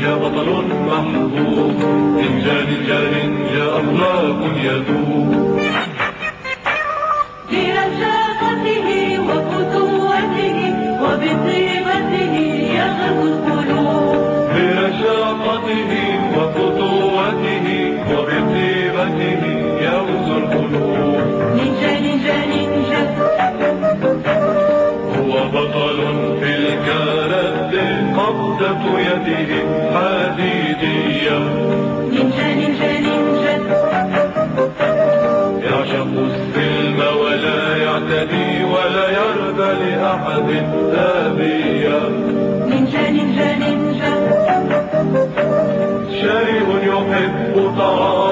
نينجا بطل محبوب، نينجا نينجا نينجا أخلاق يذوب. برشاقته وفتوته وبطيبته يغزو القلوب، برشاقته وفتوته وبطيبته يغزو القلوب. نينجا نينجا نينجا هو بطل في الكاراتيه، قبضة يده حديدية. نينجا نينجا نينجا يعشق السلم ولا يعتدي ولا يرضى لأحد أبيا. نينجا نينجا نينجا شارب يحب طعام